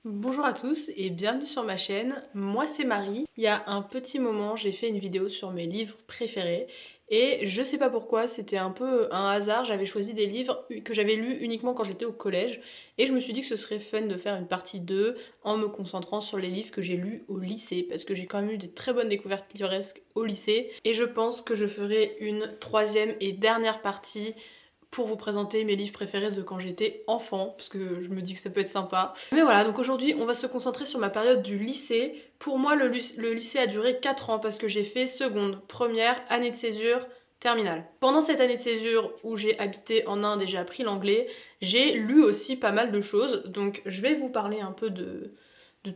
Bonjour à tous et bienvenue sur ma chaîne, moi c'est Marie. Il y a un petit moment j'ai fait une vidéo sur mes livres préférés et je sais pas pourquoi, c'était un peu un hasard, j'avais choisi des livres que j'avais lus uniquement quand j'étais au collège et je me suis dit que ce serait fun de faire une partie 2 en me concentrant sur les livres que j'ai lus au lycée parce que j'ai quand même eu des très bonnes découvertes livresques au lycée et je pense que je ferai une troisième et dernière partie pour vous présenter mes livres préférés de quand j'étais enfant, parce que je me dis que ça peut être sympa. Mais voilà, donc aujourd'hui on va se concentrer sur ma période du lycée. Pour moi le lycée a duré 4 ans parce que j'ai fait seconde, première, année de césure, terminale. Pendant cette année de césure où j'ai habité en Inde et j'ai appris l'anglais, j'ai lu aussi pas mal de choses, donc je vais vous parler un peu de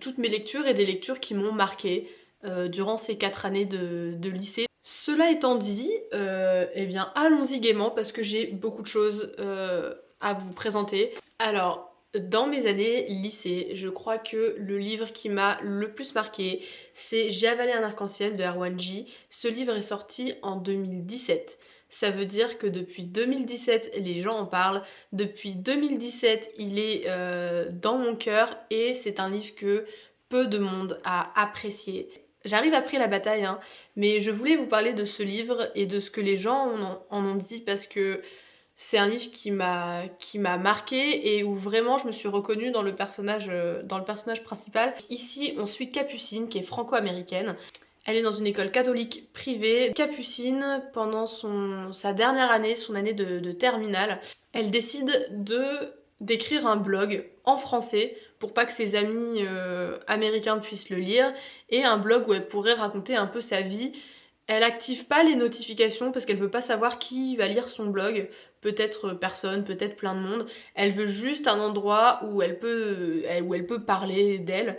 toutes mes lectures et des lectures qui m'ont marqué durant ces 4 années de lycée. Cela étant dit, eh bien allons-y gaiement parce que j'ai beaucoup de choses à vous présenter. Alors, dans mes années lycée, je crois que le livre qui m'a le plus marqué, c'est J'ai avalé un arc-en-ciel de Erwan J. Ce livre est sorti en 2017. Ça veut dire que depuis 2017, les gens en parlent. Depuis 2017, il est dans mon cœur et c'est un livre que peu de monde a apprécié. J'arrive après la bataille, hein, mais je voulais vous parler de ce livre et de ce que les gens en ont dit parce que c'est un livre qui m'a marqué et où vraiment je me suis reconnue dans le personnage principal. Ici, on suit Capucine qui est franco-américaine. Elle est dans une école catholique privée. Capucine, pendant sa dernière année, son année de terminale, elle décide d'écrire un blog en français pour pas que ses amis américains puissent le lire et un blog où elle pourrait raconter un peu sa vie. Elle active pas les notifications parce qu'elle veut pas savoir qui va lire son blog, peut-être personne, peut-être plein de monde. Elle veut juste un endroit où elle peut parler d'elle.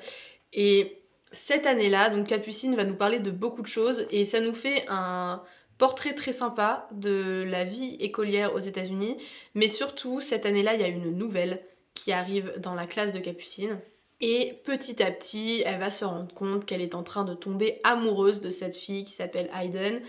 Et cette année-là, donc Capucine va nous parler de beaucoup de choses et ça nous fait un portrait très sympa de la vie écolière aux États-Unis. Mais surtout, cette année-là, il y a une nouvelle qui arrive dans la classe de Capucine. Et petit à petit, elle va se rendre compte qu'elle est en train de tomber amoureuse de cette fille qui s'appelle Hayden.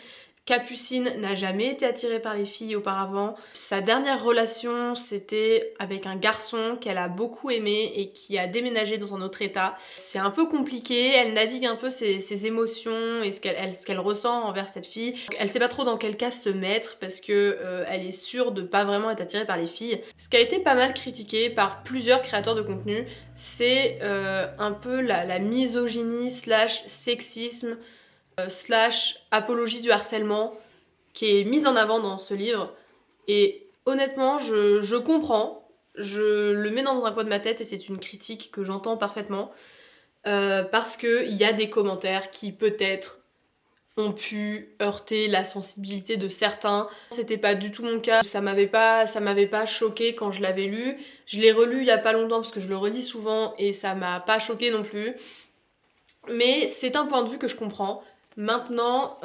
Capucine n'a jamais été attirée par les filles auparavant. Sa dernière relation, c'était avec un garçon qu'elle a beaucoup aimé et qui a déménagé dans un autre état. C'est un peu compliqué, elle navigue un peu ses émotions et ce qu'elle ressent envers cette fille. Elle sait pas trop dans quel cas se mettre parce que elle est sûre de pas vraiment être attirée par les filles. Ce qui a été pas mal critiqué par plusieurs créateurs de contenu, c'est un peu la misogynie slash sexisme slash apologie du harcèlement qui est mise en avant dans ce livre. Et honnêtement, je comprends, je le mets dans un coin de ma tête et c'est une critique que j'entends parfaitement. Parce qu'il y a des commentaires qui peut-être ont pu heurter la sensibilité de certains. C'était pas du tout mon cas, ça m'avait pas choqué quand je l'avais lu. Je l'ai relu il y a pas longtemps parce que je le relis souvent et ça m'a pas choqué non plus. Mais c'est un point de vue que je comprends. Maintenant,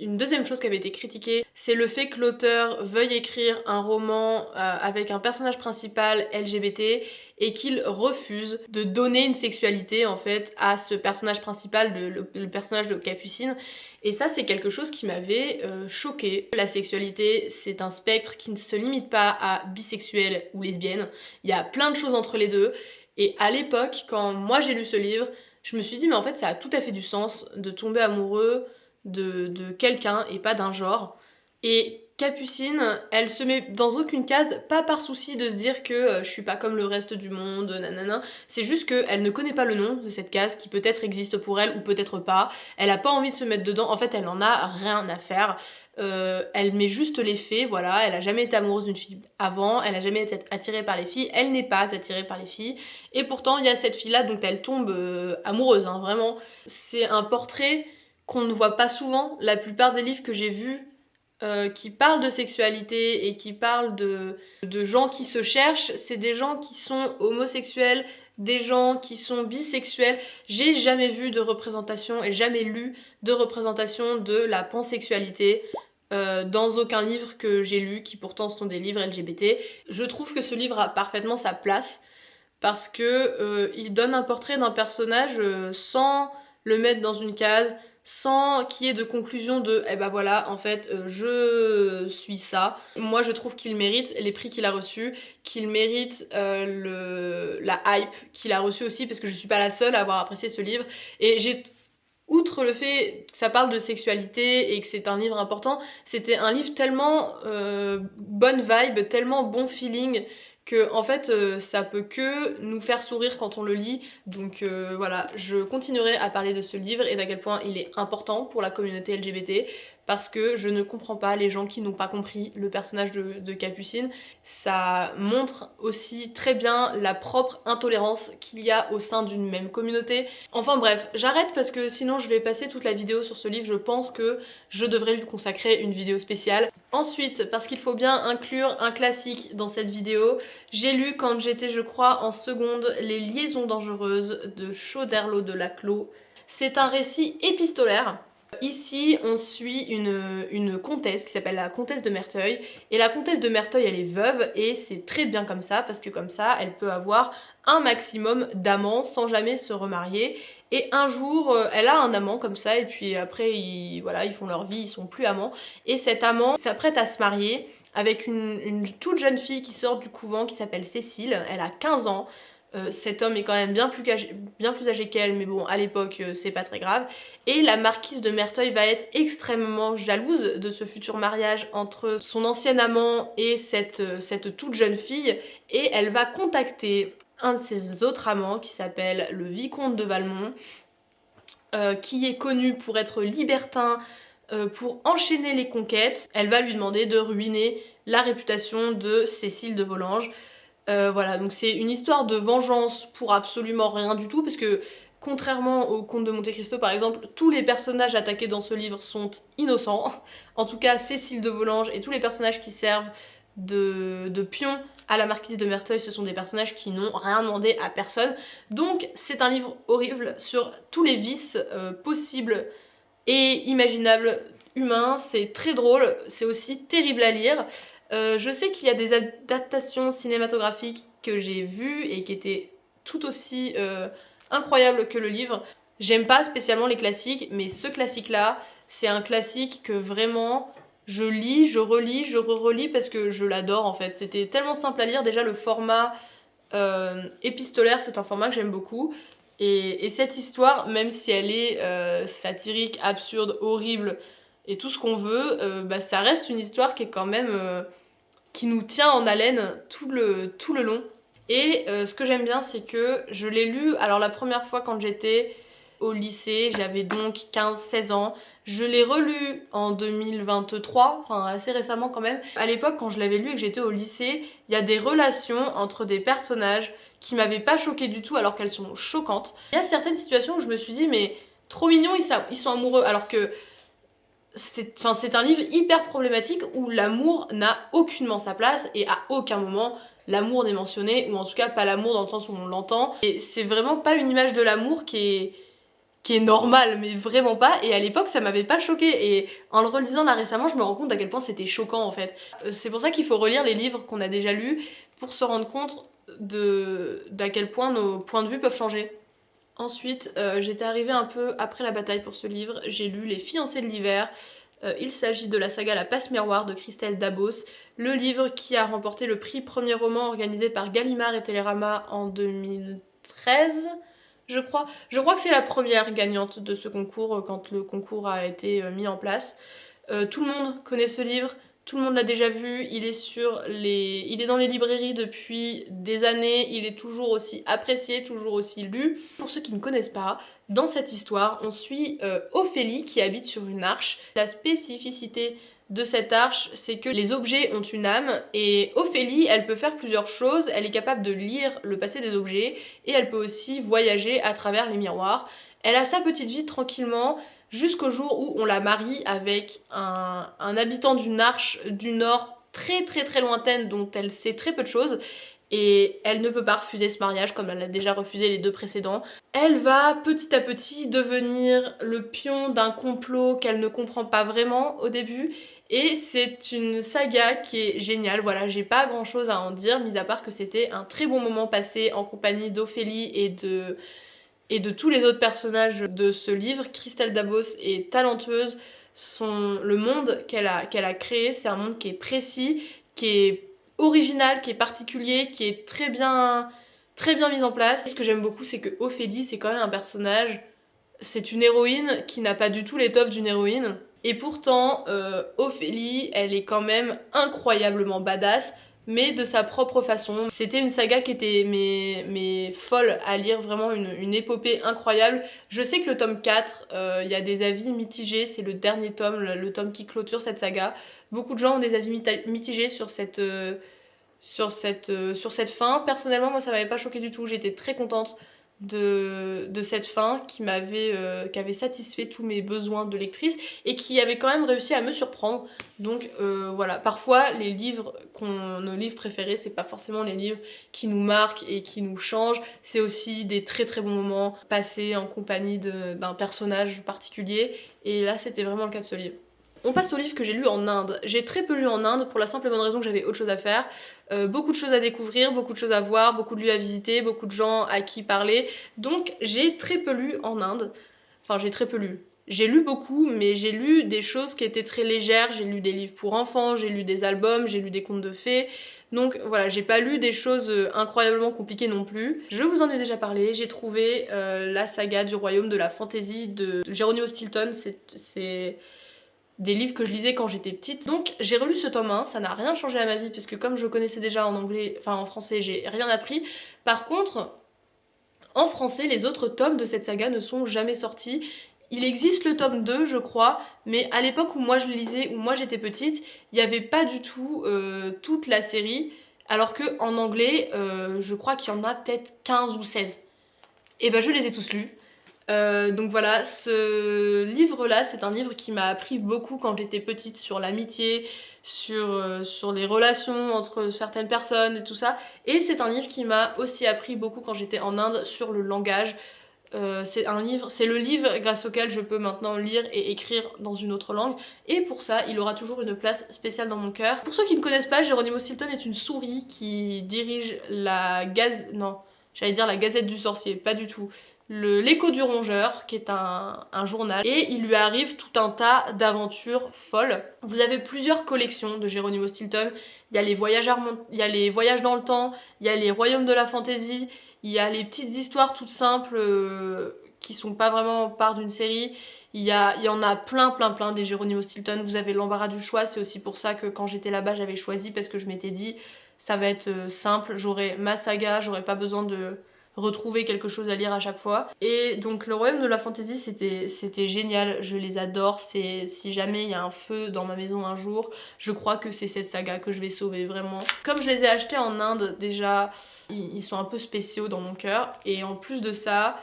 une deuxième chose qui avait été critiquée, c'est le fait que l'auteur veuille écrire un roman avec un personnage principal LGBT et qu'il refuse de donner une sexualité en fait à ce personnage principal, le personnage de Capucine. Et ça, c'est quelque chose qui m'avait choquée. La sexualité, c'est un spectre qui ne se limite pas à bisexuel ou lesbienne. Il y a plein de choses entre les deux. Et à l'époque, quand moi j'ai lu ce livre, je me suis dit mais en fait ça a tout à fait du sens de tomber amoureux de quelqu'un et pas d'un genre. Et Capucine, elle se met dans aucune case, pas par souci de se dire que je suis pas comme le reste du monde, nanana. C'est juste qu'elle ne connaît pas le nom de cette case qui peut-être existe pour elle ou peut-être pas. Elle a pas envie de se mettre dedans, en fait elle en a rien à faire. Elle met juste les faits, voilà, elle a jamais été amoureuse d'une fille avant, elle a jamais été attirée par les filles, elle n'est pas attirée par les filles, et pourtant il y a cette fille-là dont elle tombe amoureuse, hein, vraiment. C'est un portrait qu'on ne voit pas souvent. La plupart des livres que j'ai vus qui parlent de sexualité et qui parlent de gens qui se cherchent, c'est des gens qui sont homosexuels, des gens qui sont bisexuels. J'ai jamais vu de représentation et jamais lu de représentation de la pansexualité dans aucun livre que j'ai lu, qui pourtant sont des livres LGBT. Je trouve que ce livre a parfaitement sa place parce que il donne un portrait d'un personnage sans le mettre dans une case, sans qu'il y ait de conclusion de eh ben voilà, en fait, je suis ça. Moi, je trouve qu'il mérite les prix qu'il a reçus, qu'il mérite la hype qu'il a reçue aussi, parce que je suis pas la seule à avoir apprécié ce livre. Et outre le fait que ça parle de sexualité et que c'est un livre important, c'était un livre tellement bonne vibe, tellement bon feeling, que en fait ça peut que nous faire sourire quand on le lit. Donc voilà, je continuerai à parler de ce livre et d'à quel point il est important pour la communauté LGBT, parce que je ne comprends pas les gens qui n'ont pas compris le personnage de Capucine. Ça montre aussi très bien la propre intolérance qu'il y a au sein d'une même communauté. Enfin bref, j'arrête parce que sinon je vais passer toute la vidéo sur ce livre. Je pense que je devrais lui consacrer une vidéo spéciale. Ensuite, parce qu'il faut bien inclure un classique dans cette vidéo, j'ai lu quand j'étais, je crois, en seconde, Les Liaisons dangereuses de Choderlos de Laclos. C'est un récit épistolaire. Ici, on suit une comtesse qui s'appelle la comtesse de Merteuil. Et la comtesse de Merteuil, elle est veuve et c'est très bien comme ça, parce que comme ça, elle peut avoir un maximum d'amants sans jamais se remarier. Et un jour, elle a un amant comme ça, et puis après, voilà, ils font leur vie, ils sont plus amants. Et cet amant s'apprête à se marier avec une toute jeune fille qui sort du couvent qui s'appelle Cécile. Elle a 15 ans. Cet homme est quand même bien plus âgé qu'elle, mais bon, à l'époque, c'est pas très grave. Et la marquise de Merteuil va être extrêmement jalouse de ce futur mariage entre son ancien amant et cette toute jeune fille, et elle va contacter un de ses autres amants qui s'appelle le vicomte de Valmont, qui est connu pour être libertin, pour enchaîner les conquêtes. Elle va lui demander de ruiner la réputation de Cécile de Volanges. Voilà, donc c'est une histoire de vengeance pour absolument rien du tout, parce que contrairement au Comte de Monte Cristo par exemple, tous les personnages attaqués dans ce livre sont innocents. En tout cas, Cécile de Volanges et tous les personnages qui servent de pions à la marquise de Merteuil, ce sont des personnages qui n'ont rien demandé à personne. Donc c'est un livre horrible sur tous les vices possibles et imaginables humains. C'est très drôle, c'est aussi terrible à lire. Je sais qu'il y a des adaptations cinématographiques que j'ai vues et qui étaient tout aussi incroyables que le livre. J'aime pas spécialement les classiques, mais ce classique-là, c'est un classique que vraiment je lis, je relis, je re-relis parce que je l'adore en fait. C'était tellement simple à lire, déjà le format épistolaire, c'est un format que j'aime beaucoup. Et cette histoire, même si elle est satirique, absurde, horrible et tout ce qu'on veut, bah, ça reste une histoire qui est quand même qui nous tient en haleine tout le long. Et ce que j'aime bien, c'est que je l'ai lu, alors la première fois quand j'étais au lycée, j'avais donc 15-16 ans. Je l'ai relu en 2023, enfin assez récemment quand même. À l'époque, quand je l'avais lu et que j'étais au lycée, il y a des relations entre des personnages qui m'avaient pas choquée du tout alors qu'elles sont choquantes. Il y a certaines situations où je me suis dit mais trop mignons, ils sont amoureux, alors que c'est un livre hyper problématique où l'amour n'a aucunement sa place et à aucun moment l'amour n'est mentionné, ou en tout cas pas l'amour dans le sens où on l'entend. Et c'est vraiment pas une image de l'amour qui est normale, mais vraiment pas. Et à l'époque ça m'avait pas choqué, et en le relisant là récemment je me rends compte à quel point c'était choquant en fait. C'est pour ça qu'il faut relire les livres qu'on a déjà lus pour se rendre compte d'à quel point nos points de vue peuvent changer. Ensuite, j'étais arrivée un peu après la bataille pour ce livre, j'ai lu Les Fiancés de l'hiver. Il s'agit de la saga La Passe-Miroir de Christelle Dabos, le livre qui a remporté le prix premier roman organisé par Gallimard et Télérama en 2013, je crois. Je crois que c'est la première gagnante de ce concours quand le concours a été mis en place. Tout le monde connaît ce livre. Tout le monde l'a déjà vu, il est dans les librairies depuis des années, il est toujours aussi apprécié, toujours aussi lu. Pour ceux qui ne connaissent pas, dans cette histoire, on suit Ophélie qui habite sur une arche. La spécificité de cette arche, c'est que les objets ont une âme, et Ophélie, elle peut faire plusieurs choses. Elle est capable de lire le passé des objets, et elle peut aussi voyager à travers les miroirs. Elle a sa petite vie tranquillement, jusqu'au jour où on la marie avec un habitant d'une arche du Nord très lointaine dont elle sait très peu de choses, et elle ne peut pas refuser ce mariage comme elle a déjà refusé les deux précédents. Elle va petit à petit devenir le pion d'un complot qu'elle ne comprend pas vraiment au début, et c'est une saga qui est géniale. Voilà, j'ai pas grand chose à en dire, mis à part que c'était un très bon moment passé en compagnie d'Ophélie et et de tous les autres personnages de ce livre. Christelle Dabos est talentueuse, le monde qu'elle a créé, c'est un monde qui est précis, qui est original, qui est particulier, qui est très bien mis en place. Ce que j'aime beaucoup, c'est que Ophélie, c'est quand même un personnage, c'est une héroïne qui n'a pas du tout l'étoffe d'une héroïne. Et pourtant, Ophélie, elle est quand même incroyablement badass, mais de sa propre façon. C'était une saga qui était mais folle à lire, vraiment une épopée incroyable. Je sais que le tome 4, il y a des avis mitigés, c'est le dernier tome, le tome qui clôture cette saga. Beaucoup de gens ont des avis mitigés sur cette fin. Personnellement, moi ça m'avait pas choqué du tout, j'étais très contente de cette fin qui avait satisfait tous mes besoins de lectrice et qui avait quand même réussi à me surprendre. Donc voilà, parfois nos livres préférés, c'est pas forcément les livres qui nous marquent et qui nous changent, c'est aussi des très très bons moments passés en compagnie d'un personnage particulier, et là c'était vraiment le cas de ce livre. On passe au livre que j'ai lu en Inde. J'ai très peu lu en Inde pour la simple et bonne raison que j'avais autre chose à faire. Beaucoup de choses à découvrir, beaucoup de choses à voir, beaucoup de lieux à visiter, beaucoup de gens à qui parler. Donc j'ai très peu lu en Inde. Enfin, j'ai très peu lu. J'ai lu beaucoup, mais j'ai lu des choses qui étaient très légères. J'ai lu des livres pour enfants, j'ai lu des albums, j'ai lu des contes de fées. Donc voilà, j'ai pas lu des choses incroyablement compliquées non plus. Je vous en ai déjà parlé, j'ai trouvé la saga du royaume de la fantaisie de Geronimo Stilton. C'est des livres que je lisais quand j'étais petite. Donc j'ai relu ce tome 1, ça n'a rien changé à ma vie puisque comme je connaissais déjà en anglais, enfin en français, j'ai rien appris. Par contre, en français, les autres tomes de cette saga ne sont jamais sortis. Il existe le tome 2, je crois, mais à l'époque où moi je le lisais, où moi j'étais petite, il n'y avait pas du tout toute la série, alors que en anglais, je crois qu'il y en a peut-être 15 ou 16. Et ben je les ai tous lus. Donc voilà, ce livre-là, c'est un livre qui m'a appris beaucoup quand j'étais petite sur l'amitié, sur les relations entre certaines personnes et tout ça. Et c'est un livre qui m'a aussi appris beaucoup quand j'étais en Inde sur le langage. C'est le livre grâce auquel je peux maintenant lire et écrire dans une autre langue. Et pour ça, il aura toujours une place spéciale dans mon cœur. Pour ceux qui ne connaissent pas, Geronimo Stilton est une souris qui dirige la Gazette du Sorcier, pas du tout. L'Écho du Rongeur, qui est un journal, et il lui arrive tout un tas d'aventures folles. Vous avez plusieurs collections de Geronimo Stilton. Il y a les voyages dans le temps, il y a les royaumes de la fantaisie, il y a les petites histoires toutes simples qui sont pas vraiment part d'une série. Il y en a plein des Geronimo Stilton. Vous avez l'embarras du choix, c'est aussi pour ça que quand j'étais là-bas j'avais choisi, parce que je m'étais dit ça va être simple, j'aurai ma saga, j'aurai pas besoin de retrouver quelque chose à lire à chaque fois. Et donc le royaume de la fantaisie, c'était génial, je les adore. Si jamais il y a un feu dans ma maison un jour, je crois que c'est cette saga que je vais sauver, vraiment. Comme je les ai achetés en Inde déjà, ils sont un peu spéciaux dans mon cœur, et en plus de ça,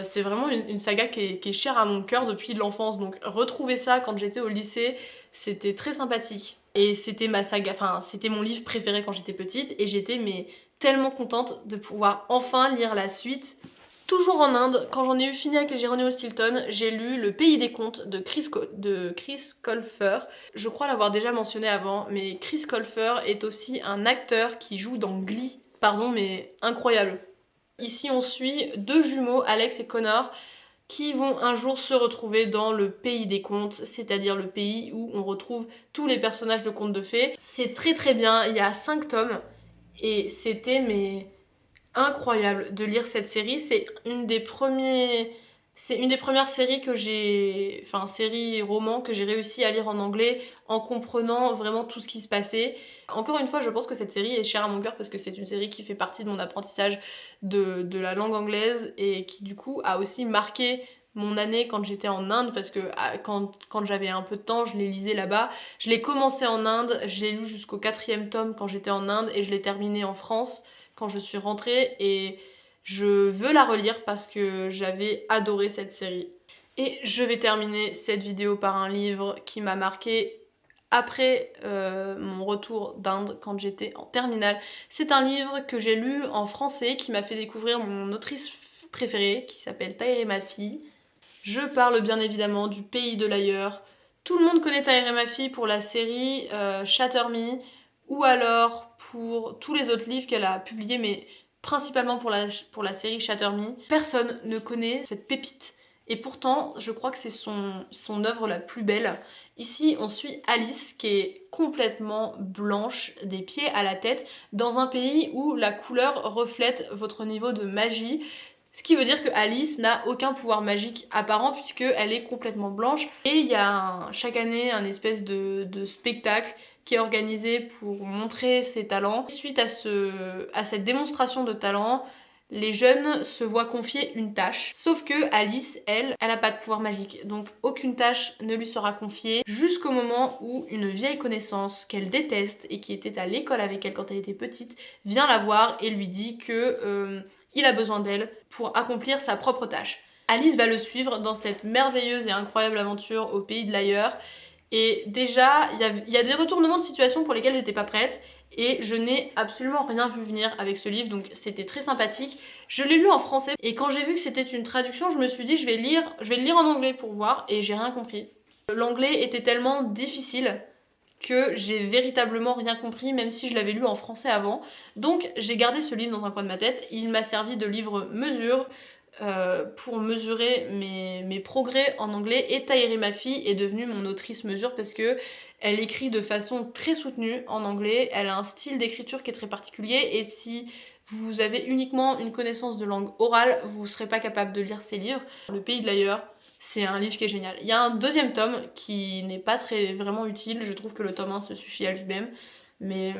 c'est vraiment une saga qui est chère à mon cœur depuis l'enfance. Donc retrouver ça quand j'étais au lycée, c'était très sympathique. Et c'était ma saga, enfin c'était mon livre préféré quand j'étais petite, et j'étais tellement contente de pouvoir enfin lire la suite. Toujours en Inde, quand j'en ai eu fini avec les Geronimo Stilton, j'ai lu Le Pays des Contes de Chris Colfer. Je crois l'avoir déjà mentionné avant, mais Chris Colfer est aussi un acteur qui joue dans Glee. Pardon, mais incroyable. Ici on suit deux jumeaux, Alex et Connor, qui vont un jour se retrouver dans le pays des contes, c'est-à-dire le pays où on retrouve tous les personnages de contes de fées. C'est très bien, il y a 5 tomes, et c'était incroyable de lire cette série. C'est une des premières séries série roman que j'ai réussi à lire en anglais en comprenant vraiment tout ce qui se passait. Encore une fois, je pense que cette série est chère à mon cœur parce que c'est une série qui fait partie de mon apprentissage de la langue anglaise, et qui du coup a aussi marqué mon année quand j'étais en Inde, parce que quand j'avais un peu de temps, je les lisais là-bas. Je l'ai commencé en Inde, je l'ai lu jusqu'au 4e tome quand j'étais en Inde, et je l'ai terminé en France quand je suis rentrée, et je veux la relire parce que j'avais adoré cette série. Et je vais terminer cette vidéo par un livre qui m'a marqué après mon retour d'Inde quand j'étais en terminale. C'est un livre que j'ai lu en français qui m'a fait découvrir mon autrice préférée qui s'appelle Tahereh Mafi. Je parle bien évidemment du Pays de l'ailleurs. Tout le monde connaît Tahereh Mafi pour la série Shatter Me, ou alors pour tous les autres livres qu'elle a publiés, mais principalement pour la série Shatter Me. Personne ne connaît cette pépite. Et pourtant, je crois que c'est son œuvre la plus belle. Ici, on suit Alice qui est complètement blanche des pieds à la tête dans un pays où la couleur reflète votre niveau de magie. Ce qui veut dire que Alice n'a aucun pouvoir magique apparent puisqu'elle est complètement blanche. Et il y a chaque année un espèce de spectacle qui est organisé pour montrer ses talents. Suite à cette démonstration de talent, les jeunes se voient confier une tâche. Sauf que Alice, elle n'a pas de pouvoir magique. Donc aucune tâche ne lui sera confiée jusqu'au moment où une vieille connaissance qu'elle déteste et qui était à l'école avec elle quand elle était petite vient la voir et lui dit que il a besoin d'elle pour accomplir sa propre tâche. Alice va le suivre dans cette merveilleuse et incroyable aventure au pays de l'ailleurs. Et déjà, il y a des retournements de situation pour lesquels j'étais pas prête. Et je n'ai absolument rien vu venir avec ce livre, donc c'était très sympathique. Je l'ai lu en français et quand j'ai vu que c'était une traduction, je me suis dit je vais le lire en anglais pour voir et j'ai rien compris. L'anglais était tellement difficile que j'ai véritablement rien compris même si je l'avais lu en français avant. Donc j'ai gardé ce livre dans un coin de ma tête, il m'a servi de livre mesure pour mesurer mes progrès en anglais et Taïri ma fille est devenue mon autrice mesure parce que elle écrit de façon très soutenue en anglais, elle a un style d'écriture qui est très particulier et si vous avez uniquement une connaissance de langue orale, vous ne serez pas capable de lire ces livres. Le pays de l'ailleurs, c'est un livre qui est génial. Il y a un deuxième tome qui n'est pas vraiment utile, je trouve que le tome 1 se suffit à lui-même, mais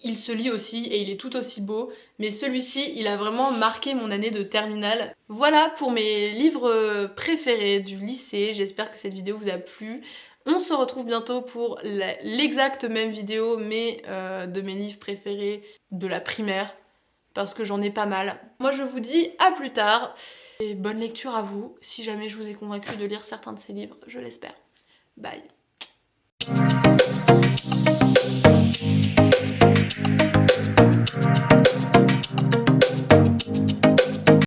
il se lit aussi et il est tout aussi beau, mais celui-ci, il a vraiment marqué mon année de terminale. Voilà pour mes livres préférés du lycée, j'espère que cette vidéo vous a plu. On se retrouve bientôt pour l'exacte même vidéo, mais de mes livres préférés de la primaire, parce que j'en ai pas mal. Moi je vous dis à plus tard, et bonne lecture à vous, si jamais je vous ai convaincu de lire certains de ces livres, je l'espère. Bye.